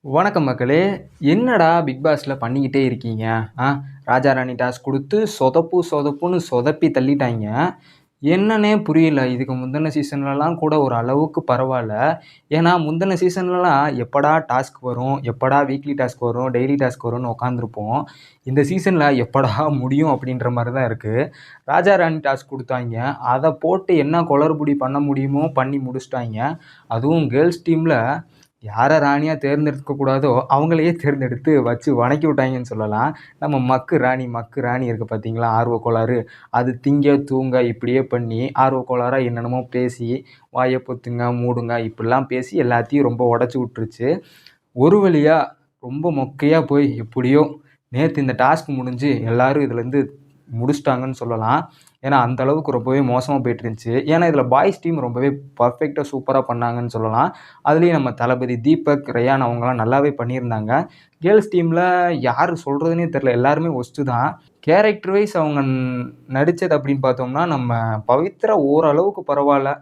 வணக்கம் மக்களே! என்னடா பிக் பாஸ்ல பண்ணிக்கிட்டே இருக்கீங்க? ஆ ராஜா ராணி டாஸ்க் குடுத்து சொதப்புன்னு சொதப்பி தள்ளிட்டாய்ங்க. என்னன்னே புரியல. இதுக்கு முந்தின சீசன்லலாம் கூட ஒரு அளவுக்கு பரவால்ல. ஏன்னா முந்தின சீசன்லலாம் எப்படா டாஸ்க் வரும்? எப்படா வீக்லி டாஸ்க் வரும்? டெய்லி டாஸ்க் வரும்னு உட்காந்துருப்போம். இந்த சீசன்ல எப்படா முடியும்? அப்படின்ற மாரி தான் இருக்கு. ராஜா ராணி டாஸ்க் குடுத்தாய்ங்க. அத போட்டு என்ன குளறுபடி பண்ண முடியுமோ பண்ணி முடிச்சுட்டாய்ங்க. அதுவும் கேர்ல்ஸ் டீம்ல யார ராணியா தேர்ந்தெடுக்க கூடாதோ, அவங்களையே தேர்ந்தெடுத்து வச்சு வணக்கி விட்டாய்ங்கன்னு சொல்லலாம். நம்ம மக்கு ராணி இருக்கு பார்த்தீங்களா? ஆர்வக் கோளாறு. அது திங்க, தூங்க இப்படியே பண்ணி ஆர்வக் கோளாறா என்னென்னமோ பேசி, வாய பொத்துங்க, மூடுங்க இப்படிலாம் பேசி எல்லாத்தையும் ரொம்ப உடைச்சு விட்டுருச்சு. ஒரு வழியா ரொம்ப மொக்கையா போய் எப்படியோ நேத்து இந்த டாஸ்க் முடிஞ்சு எல்லாரும் இதுலேருந்து முடிச்சுட்டாங்கன்னு சொல்லலாம். ஏன்னா, அந்த அளவுக்கு ரொம்பவே மோசமா போயிட்டு இருந்துச்சு. ஏன்னா, இதில பாய்ஸ் டீம் ரொம்பவே பெர்ஃபெக்ட்டா சூப்பரா பண்ணாங்கன்னு சொல்லலாம். அதுலயும் நம்ம தளபதி தீபக், ரயான் அவங்கலாம் நல்லாவே பண்ணியிருந்தாங்க. கேர்ல்ஸ் டீம்ல யாரு சொல்றதுன்னே தெரியல. எல்லாருமே ஒஸ்ட்டு தான். கேரக்டர் வைஸ் அவங்க நடிச்சது அப்படின்னு பார்த்தோம்னா, நம்ம பவித்ரா ஓரளவுக்கு பரவால்ல.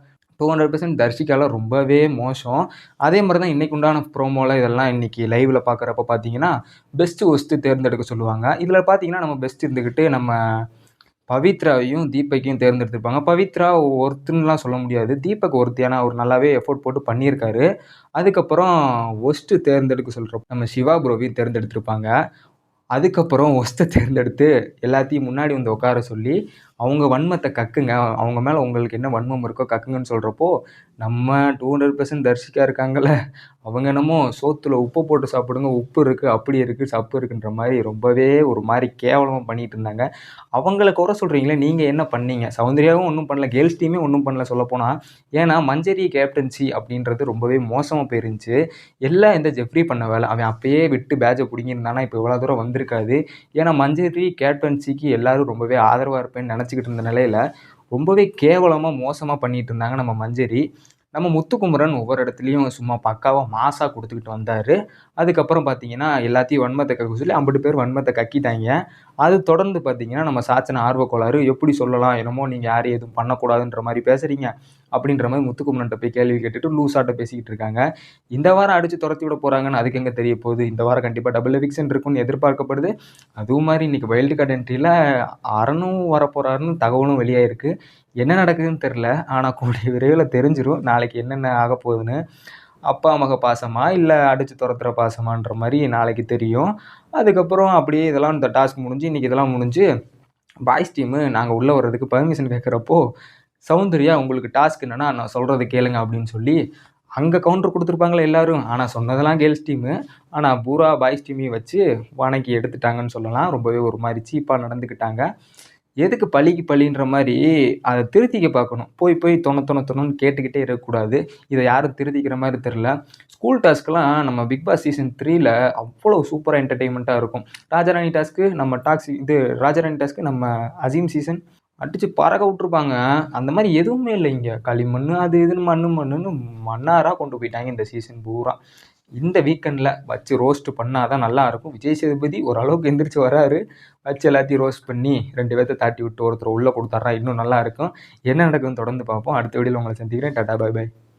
200% தர்ஷிகாலாம் ரொம்பவே மோசம். அதே மாரி தான் இன்னைக்கு உண்டான ப்ரோமோல இதெல்லாம் இன்னைக்கு லைவ்ல பார்க்குறப்ப பார்த்தீங்கன்னா, பெஸ்ட், ஒர்ஸ்ட் தேர்ந்தெடுக்க சொல்லுவாங்க. இதில பார்த்தீங்கன்னா, நம்ம பெஸ்ட் இருந்துகிட்டு நம்ம பவித்ராவையும், தீபக்கையும் தேர்ந்தெடுத்திருப்பாங்க. பவித்ரா ஒர்த்துன்னுலாம் சொல்ல முடியாது. தீபக் ஒர்த்து. ஏன்னா, அவரு நல்லாவே எஃபோர்ட் போட்டு பண்ணியிருக்காரு. அதுக்கப்புறம் ஒர்ஸ்ட் தேர்ந்தெடுக்க சொல்றப்ப நம்ம சிவா ப்ரோவையும் தேர்ந்தெடுத்திருப்பாங்க. அதுக்கப்புறம் ஒஸ்ட்ட தேர்ந்தெடுத்து எல்லாத்தையும் முன்னாடி வந்து உட்கார சொல்லி, அவங்க வன்மத்த கக்குங்க. அவங்க மேல உங்களுக்கு என்ன வன்மம் இருக்கோ கக்குங்கன்னு சொல்றப்போ, நம்ம 200% தர்ஷிகா இருக்காங்கல்ல, அவங்க என்னமோ சோத்துல உப்ப போட்டு சாப்பிடுங்க, உப்பு இருக்கு, அப்படி இருக்கு, சப்பு இருக்குன்ற மாரி ரொம்பவே ஒரு மாரி கேவலமா பண்ணிட்டு இருந்தாங்க. அவங்கள குறை சொல்றீங்களே, நீங்க என்ன பண்ணீங்க? சௌந்தர்யாவும் ஒண்ணும் பண்ணல. கேர்ல்ஸ் டீமே ஒண்ணும் பண்ணல சொல்லப்போனா. ஏன்னா, மஞ்சரி கேப்டன்சி அப்படின்றது ரொம்பவே மோசமா போயிருந்துச்சு. எல்லாம் இந்த ஜெஃப்ரி பண்ண வேலை. அவன் அப்பயே விட்டு பேட்ஜ புடுங்கியிருந்தான்னா, இப்ப இவ்வளோ தூரம் வந்திருக்காது. ஏன்னா, மஞ்சரி கேப்டன்சிக்கு எல்லாரும் ரொம்பவே ஆதரவா இருப்பேன்னு நெனச்சுக்கிட்டு இருந்த நிலையில, ரொம்பவே கேவலமா, மோசமா பண்ணிட்டு இருந்தாங்க நம்ம மஞ்சரி. நம்ம முத்துக்குமரன் ஒவ்வொரு இடத்துலயும் சும்மா பக்காவா மாஸா குடுத்துக்கிட்டு வந்தாரு. அதுக்கப்புறம் பார்த்தீங்கன்னா, எல்லாத்தையும் வன்மத்த கக்க சொல்லி அம்புட்டு பேர் வன்மத்த கக்கிட்டாய்ங்க. அது தொடர்ந்து பார்த்தீங்கன்னா, நம்ம சாச்சன ஆர்வக்கோளாறு எப்படி சொல்லலாம்? என்னமோ நீங்க யாரையும் எதுவும் பண்ணக்கூடாதுன்ற மாரி பேசுறீங்க. அப்படின்ற மாரி முத்துக்குமரன்ட்ட போய் கேள்வி கேட்டுட்டு லூசாட்ட பேசிக்கிட்டு இருக்காங்க. இந்த வாரம் அடிச்சு தொரத்தி விட போறாங்கன்னு அதுக்கு எங்க தெரிய போகுது. இந்த வாரம் கண்டிப்பா டபுள் எவிக்ஷன் இருக்கும்னு எதிர்பார்க்கப்படுது. அதுவும் மாரி இன்னைக்கு வைல்டு கார்ட் என்ட்ரில அரணும் வரப்போறாருன்னு தகவலும் வெளியாயிருக்கு. என்ன நடக்குதுன்னு தெரியல. ஆனா கூடிய விரைவில தெரிஞ்சிரும். நாளைக்கு என்னென்ன ஆகப்போகுதுன்னு. அப்பா மக பாசமா, இல்ல அடிச்சு தொரத்துற பாசமான்ற மாரி நாளைக்கு தெரியும். அதுக்கப்புறம் அப்படியே இதெல்லாம் இந்த டாஸ்க் முடிஞ்சு, இன்னைக்கு இதெல்லாம் முடிஞ்சு, பாய்ஸ் டீமு நாங்க உள்ள வர்றதுக்கு பெர்மிஷன் கேட்கிறப்போ, சௌந்தர்யா உங்களுக்கு டாஸ்க் என்னன்னா, நான் சொல்றத கேளுங்க அப்படின்னு சொல்லி, அங்க கவுண்டர் குடுத்துருப்பாங்கல்ல எல்லாரும். ஆனா சொன்னதெல்லாம் கேர்ல்ஸ் டீமு. ஆனா பூரா பாய்ஸ் டீமையும் வச்சு வணக்கி எடுத்துட்டாங்கன்னு சொல்லலாம். ரொம்பவே ஒரு மாரி சீப்பா நடந்துக்கிட்டாங்க. எதுக்கு பழிக்கு பழின்ற மாரி அத திருத்திக்க பார்க்கணும். போய் போய் தொணன்னு கேட்டுக்கிட்டே இருக்கக்கூடாது. இத யாரும் திருத்திக்கிற மாரி தெரியல. ஸ்கூல் டாஸ்க்லாம் நம்ம பிக் பாஸ் சீசன் 3ல அவ்வளோ சூப்பரா என்டர்டெயின்மென்ட்டா இருக்கும். ராஜாராணி டாஸ்க்கு நம்ம ராஜாராணி டாஸ்க்கு நம்ம அசீம் சீசன் அடிச்சு பறக்க விட்டுருப்பாங்க. அந்த மாரி எதுவுமே இல்ல இங்க. களிமண்ணு அது இதுன்னு மண்ணுன்னு மண்ணாரா கொண்டு போயிட்டாங்க இந்த சீசன் பூரா. இந்த வீக்கெண்ட்ல வச்சு ரோஸ்ட் பண்ணா தான் நல்லாருக்கும். விஜய் சேதுபதி ஓரளவுக்கு எந்திரிச்சு வராரு. வச்சு எல்லாத்தையும் ரோஸ்ட் பண்ணி 2 பேத்த தாட்டி விட்டு ஒருத்தர உள்ள குடுத்தர்றா இன்னும் நல்லாருக்கும். என்ன நடக்குதுன்னு தொடர்ந்து பார்ப்போம். அடுத்த வீடியோல உங்கள சந்திக்கிறேன். டாடா, பாய் பாய்.